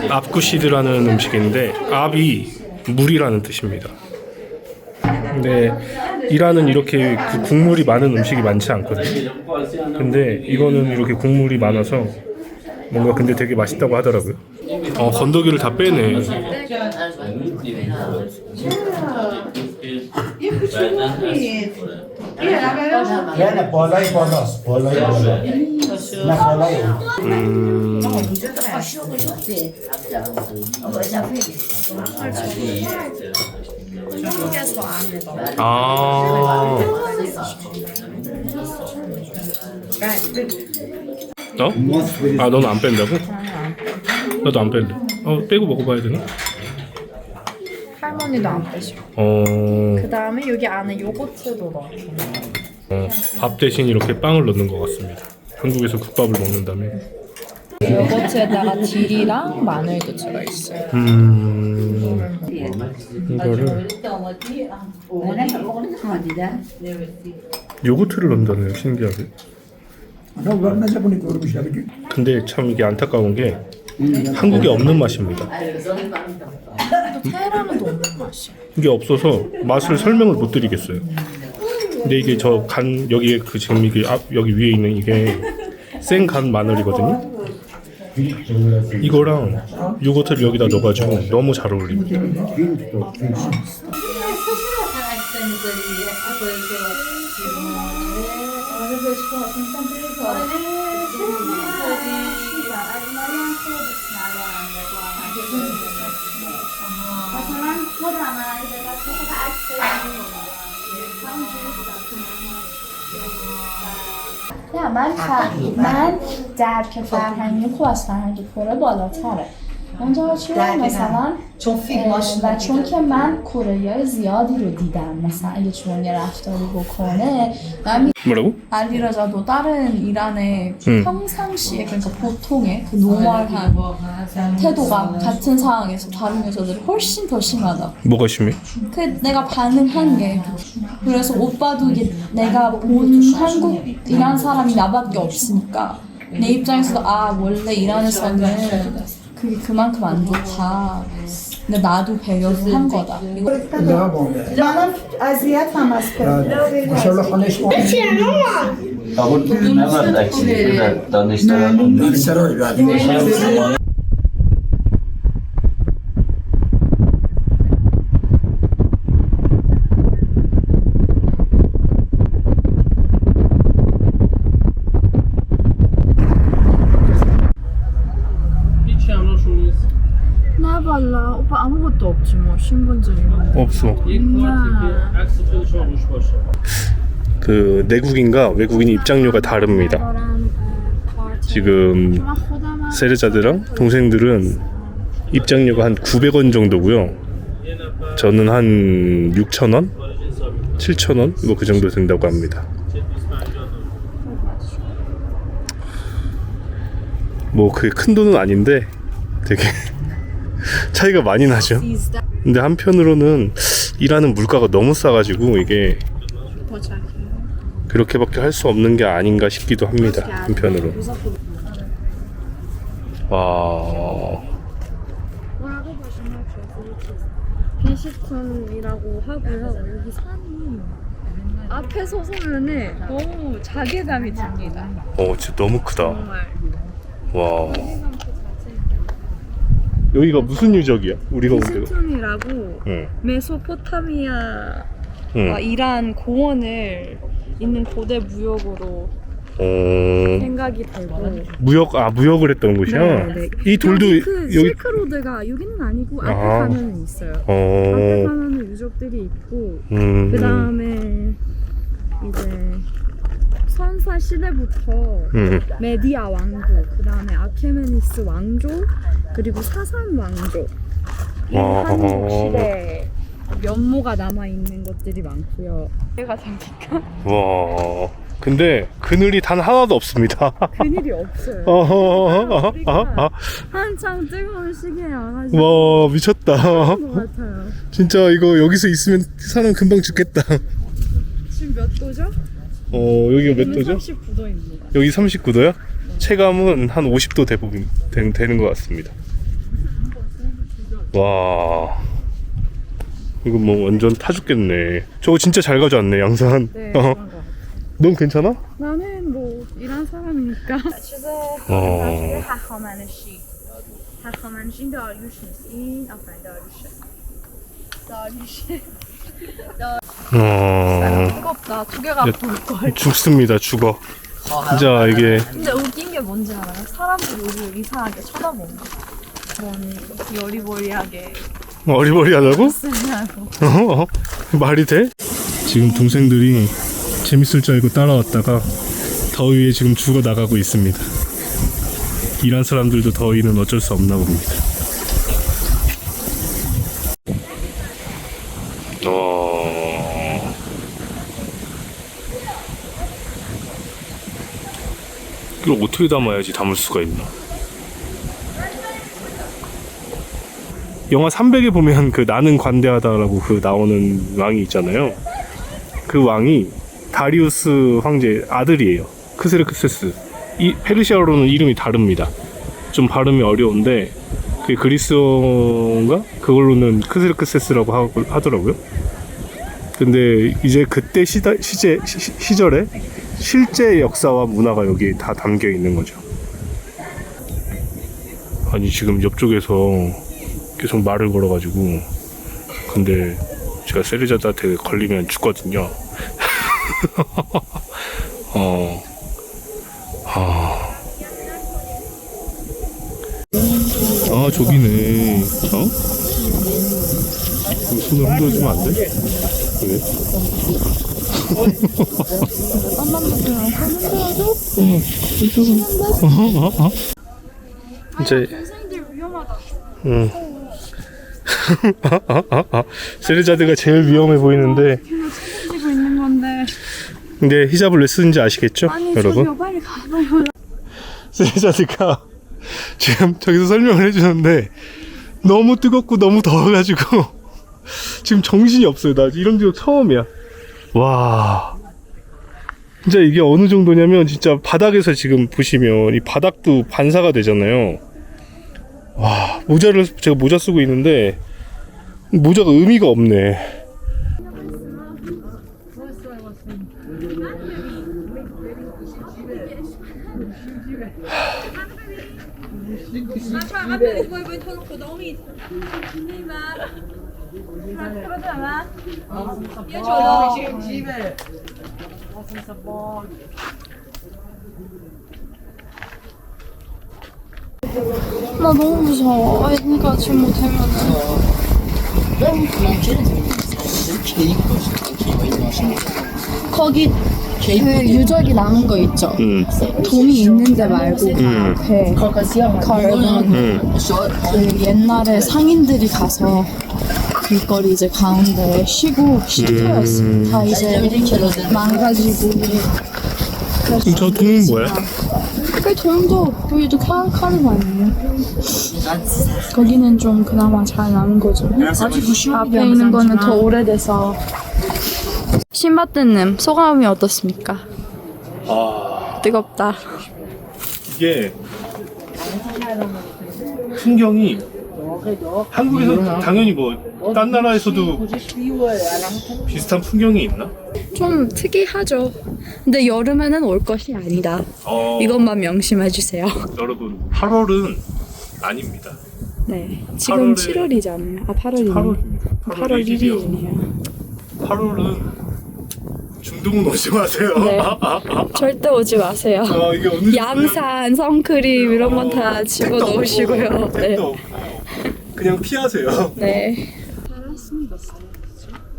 압구시드라는 음식인데 압이 물이라는 뜻입니다. 근데 이란은 이렇게 그 국물이 많은 음식이 많지 않거든요. 근데 이거는 이렇게 국물이 많아서 뭔가 근데 되게 맛있다고 하더라고요. 건더기를 다 빼네. Yani بالای بالاست بالای بالا نه بالای 너? 너는 안 뺀다고? 나도 안 뺄래. 빼고 먹어봐야 되나? 할머니도 안 빼셔. 그 다음에 여기 안에 요거트도 넣어요. 밥 대신 이렇게 빵을 넣는 것 같습니다. 한국에서 국밥을 먹는다면. 요거트에다가 딜이랑 마늘도 들어있어요. 이거를 요거트를 넣는다네요. 신기하게. 근데 참 이게 안타까운 게 한국에 없는 맛입니다. 테헤란에도 없는 맛이야. 이게 없어서 맛을 설명을 못 드리겠어요. 근데 이게 저 간 여기에 그 지금 이게 여기 위에 있는 이게 생간 마늘이거든요. 이거랑 요거트를 여기다 넣어가지고 너무 잘 어울립니다. نه من درک فرهنگی خوب از فرهنگ کره بالاتره اونجا چون مثلا و چون که من کره‌ای زیادی رو دیدم مثلا اگه چون یه رفتاری بکنه من 뭐라고? 알리라자도 다른 이란의 평상시에 그러니까 보통의 그 노멀한 태도가 같은 상황에서 다른 여자들이 훨씬 더 심하다. 뭐가 심해? 그 내가 반응한 게 그래서 오빠도 이게 내가 본 한국 이란 사람이 나밖에 없으니까 내 입장에서도 원래 이란에서는 그게 그만큼 안 좋다. 근데 나도 배려를 한 거다. 이거 منم اذیتم از ماشاءالله خانهش قبول نباید اکسیدی در دانشگاه سرای بعدی 나 발라. 오빠 아무것도 없지 뭐 신분증 이런 거. 없어. 그 내국인과 외국인 입장료가 다릅니다. 지금 세례자들랑 동생들은 입장료가 한 900원 정도고요. 저는 한 6,000원? 7,000원? 뭐 그 정도 된다고 합니다. 뭐 그게 큰 돈은 아닌데 되게 차이가 많이 나죠. 근데 한편으로는 일하는 물가가 너무 싸가지고 이게 그렇게밖에 할 수 없는 게 아닌가 싶기도 합니다. 한편으로. 와. 뭐라고 보시면 비시촌이라고 하고요. 여기 산이 앞에 서서면은 너무 자괴감이 듭니다. 진짜 너무 크다. 정말. 와. 여기가 무슨 유적이야? 우리가 온 데가? 비시촌이라고 응. 메소포타미아 응. 이란 고원을 있는 고대 무역으로 생각이 들고 무역을 했던 곳이야? 네. 이 돌도 여기 그 실크로드가 여기는 아니고 앞에 가면은 있어요. 앞에 가면은 유적들이 있고 그 다음에 이제 선사 시대부터 메디아 왕국, 그 다음에 아케메니스 왕조, 그리고 사산 왕조 이 한국 시대 면모가 남아 있는 것들이 많고요. 내가 잠깐 와. 근데 그늘이 단 하나도 없습니다. 그늘이 없어요. 우리가 한창 뜨거운 시기에 와가지고 와, 미쳤다. 것 같아요. 진짜 이거 여기서 있으면 사람 금방 죽겠다. 지금 몇 도죠? 여기가 몇 도죠? 39도입니다. 여기 39도야? 체감은 한 50도 대부분 되는 것 같습니다. 와, 이거 뭐 완전 타 죽겠네. 저거 진짜 잘 가져왔네, 양산. 네. 넌 괜찮아? 나는 뭐 일한 사람이니까. 어. هخامنشی داریوش نیست این آفرین داریوشه 무겁다. 두 개가 부을걸. 죽습니다, 죽어. 진짜 이게 근데 웃긴 게 뭔지 알아요? 사람들이 우리를 이상하게 쳐다보는 거. 여리보리하게 어리버리하다고? 쓰냐고. 말이 돼? 지금 동생들이 재밌을 줄 알고 따라왔다가 더위에 지금 죽어 나가고 있습니다. 일한 사람들도 더위는 어쩔 수 없나 봅니다. 이걸 어떻게 담아야지 담을 수가 있나? 영화 300에 보면 그 나는 관대하다라고 그 나오는 왕이 있잖아요. 그 왕이 다리우스 황제 아들이에요. 크세르크세스. 이 페르시아어로는 이름이 다릅니다. 좀 발음이 어려운데 그 그리스어인가? 그걸로는 크세르크세스라고 하더라고요. 근데 이제 그때 시절에 실제 역사와 문화가 여기 다 담겨 있는 거죠. 아니 지금 옆쪽에서 계속 말을 걸어가지고 근데 제가 세르자드한테 걸리면 죽거든요. 아 저기네. 어? 손을 흔들어주면 안 돼? 왜? 이제 동생들 위험하다. 응. 세르자드가 제일 위험해 보이는데 책임지고 있는 건데. 근데 히잡을 왜 쓰는지 아시겠죠? 아니 여러분? 저기요 빨리 가봐요. 세르자드가 지금 저기서 설명을 해주는데 너무 뜨겁고 너무 더워가지고 지금 정신이 없어요. 나 이런 지역 처음이야. 와 진짜 이게 어느 정도냐면 진짜 바닥에서 지금 보시면 이 바닥도 반사가 되잖아요. 와 제가 모자 쓰고 있는데 모자가 의미가 없네. 나 너무 무서워. 아이가 지금 못하면은. 거기 그 유적이 남은 거 있죠? 돈이 있는데 말고 그 앞에 걸면 그 옛날에 상인들이 가서 길거리 이제 가운데 쉬고 쉼터였어. 다 이제 망가지고. 그럼 저 돈은 뭐야? 그 돈도 여기도 카르 아니에요? 거기는 좀 그나마 잘 남은 거죠. 앞에 있는 거는 더 오래돼서. 신바트님 소감이 어떻습니까? 뜨겁다. 이게 풍경이 한국에서 당연히 뭐 딴 나라에서도 비슷한 풍경이 있나? 좀 특이하죠. 근데 여름에는 올 것이 아니다. 이것만 명심해 주세요. 여러분 8월은 아닙니다. 네. 지금 8월에 7월이잖아요. 아 8월이네요. 8월입니다. 8월 1일이네요. 8월은 중동은 오지 마세요. 네. 절대 오지 마세요. 이게 어느 양산, 선크림 이런 건 다 집어 넣으시고요. 네. 택도 없고 그냥 피하세요. 네.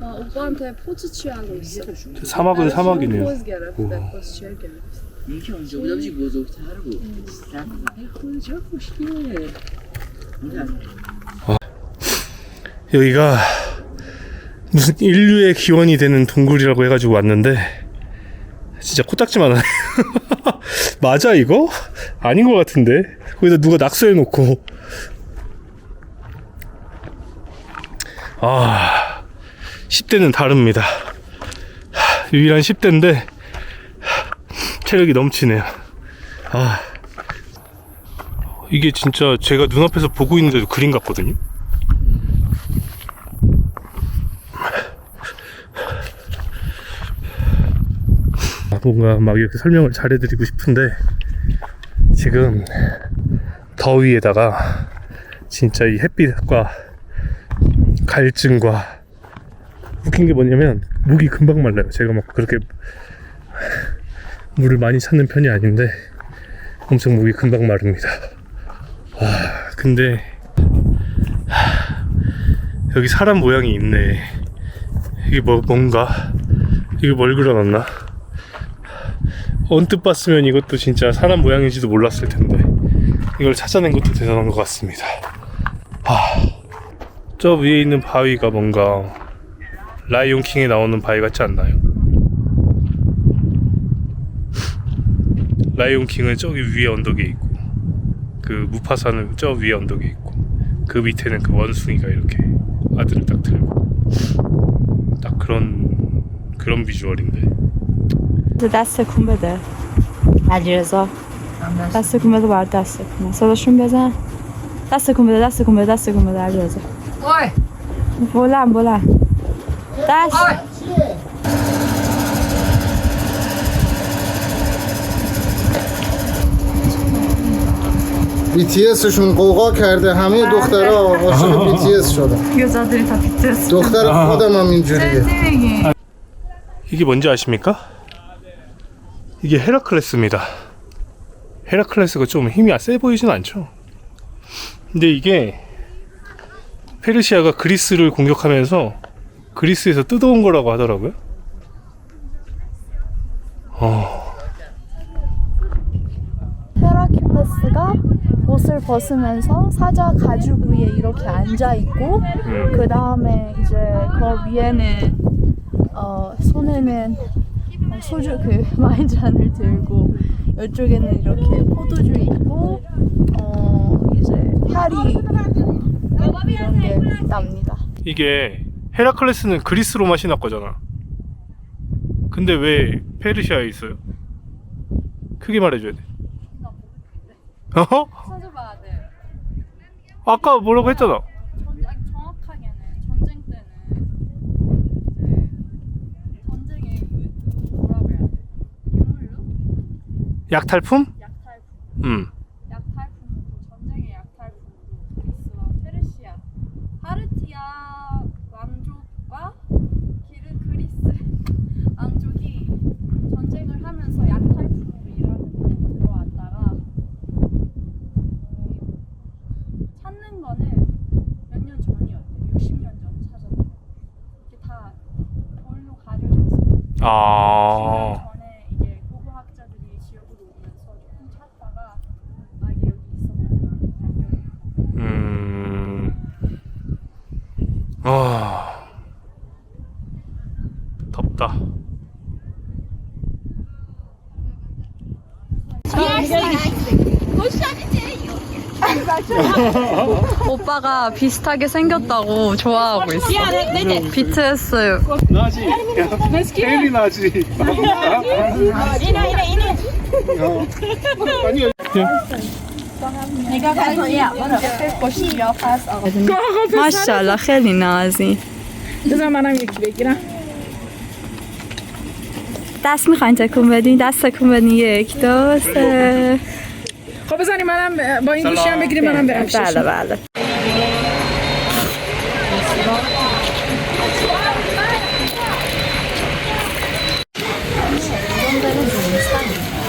오빠한테 포즈 취하고 있어. 사막은 사막이네요. 포즈 گرفته. 포즈 취할 여기가 무슨 인류의 기원이 되는 동굴이라고 해가지고 왔는데 진짜 코딱지만 하네. 맞아 이거? 아닌 것 같은데 거기다 누가 낙서해놓고. 10대는 다릅니다. 유일한 10대인데 체력이 넘치네요. 이게 진짜 제가 눈앞에서 보고 있는데도 그림 같거든요. 뭔가 막 이렇게 설명을 잘해드리고 싶은데 지금 더위에다가 진짜 이 햇빛과 갈증과 웃긴 게 뭐냐면 목이 금방 말라요. 제가 막 그렇게 물을 많이 찾는 편이 아닌데 엄청 목이 금방 마릅니다. 근데 여기 사람 모양이 있네. 이게 뭔가 이게 뭘 그려놨나? 언뜻 봤으면 이것도 진짜 사람 모양인지도 몰랐을 텐데 이걸 찾아낸 것도 대단한 것 같습니다. 저 위에 있는 바위가 뭔가 라이온 킹에 나오는 바위 같지 않나요? 라이온 킹은 저기 위에 언덕에 있고 그 무파사는 저 위에 언덕에 있고 그 밑에는 그 원숭이가 이렇게 아들을 딱 들고 딱 그런 비주얼인데. دستکون بده علیرضا دستکون بده باید دستکونه صداشون بزن دستکون بده دستکون بده دستکون بده علیرضا بلند دست BTSشون قوقا کرده همه دخترها عاشق BTS شدن 여자들이 다 BTS دختر خودم هم اینجوریه 이게 뭔지 아십니까? 이게 헤라클레스입니다. 헤라클레스가 좀 힘이 세 보이진 않죠? 근데 이게 페르시아가 그리스를 공격하면서 그리스에서 뜯어온 거라고 하더라고요. 헤라클레스가 옷을 벗으면서 사자 가죽 위에 이렇게 앉아 있고 그 다음에 이제 그 위에는 손에는 소주 그 와인잔을 들고 이쪽에는 이렇게 포도주 있고 이제 파리 이런 게 납니다. 이게 헤라클레스는 그리스 로마 신화 거잖아. 근데 왜 페르시아에 있어요? 크게 말해줘야 돼. 찾아봐야 돼. 아까 뭐라고 했잖아. 정확하게는 전쟁 때는 이제 전쟁의 뭐라고 해야 돼? 유물로? 약탈품? 약탈품. 약탈품으로 전쟁의 약탈품으로 그리스와 페르시아, 파르티아 왕족과 그리스 왕족이 전쟁을 하면서 약탈품으로 일하는 데 들어왔다가 찾는 거는 몇 년 전이었대. 60년 전 찾았대. 이게 다 돌로 가려져 있어요. 10년 전에 이게 고고학자들이 지역으로 오면서 조금 찾다가 이게 여기 있었구나. 덥다. 오빠가 비슷하게 생겼다고 좋아하고 있어. BTS. 나지. 헬리 나지. 아니. ماشاءالله خیلی نازی. بذار منم یکی بگیرم. دست میخواین تکون بدین؟ دست تکون بدین. 1 2 3. خب بذاری منم با این گوشی هم بگیریم منم برم پیشش. بله.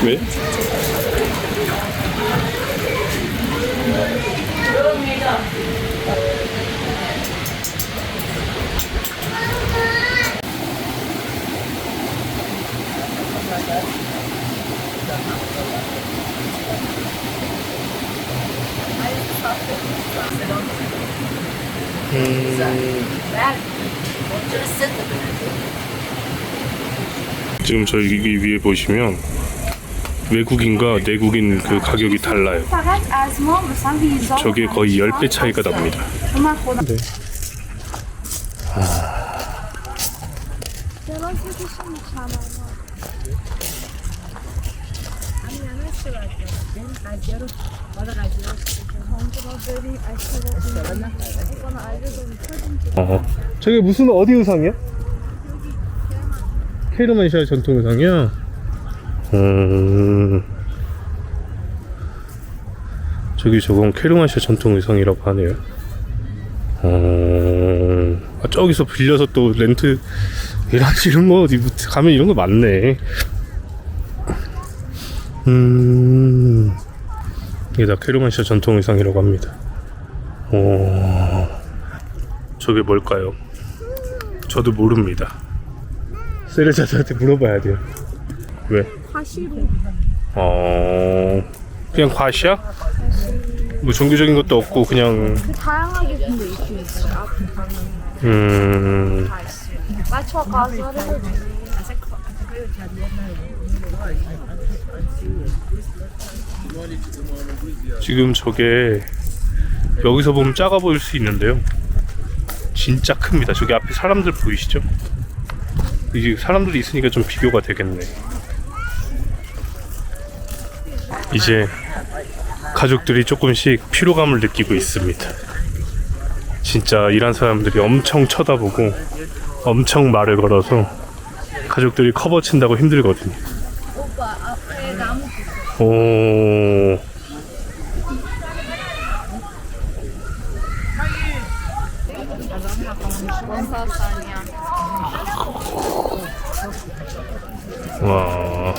왜? 지금 저기 위에 보시면 외국인과 내국인 그 가격이 달라요. 저게 거의 10배 차이가 납니다. 네. 저게 무슨 어디 의상이야? 케르만시아 전통 의상이야? 저기 저건 케르만시아 전통 의상이라고 하네요. 저기서 빌려서 또 렌트 이런 거 어디 가면 이런 거 많네. 이게 다 케르만시아 전통 의상이라고 합니다. 저게 뭘까요? 저도 모릅니다. 세르자드한테 물어봐야 돼요. 왜? 과시로 그냥 과시야? 뭐 종교적인 것도 없고 그냥 다양하게 근데 있긴 있어요. 앞에 가면 다 있어요. 맞춰 가서 하는 지금 저게 여기서 보면 작아 보일 수 있는데요. 진짜 큽니다. 저기 앞에 사람들 보이시죠? 이제 사람들이 있으니까 좀 비교가 되겠네. 이제 가족들이 조금씩 피로감을 느끼고 있습니다. 진짜 일한 사람들이 엄청 쳐다보고 엄청 말을 걸어서 가족들이 커버 친다고 힘들거든요. 오. 와.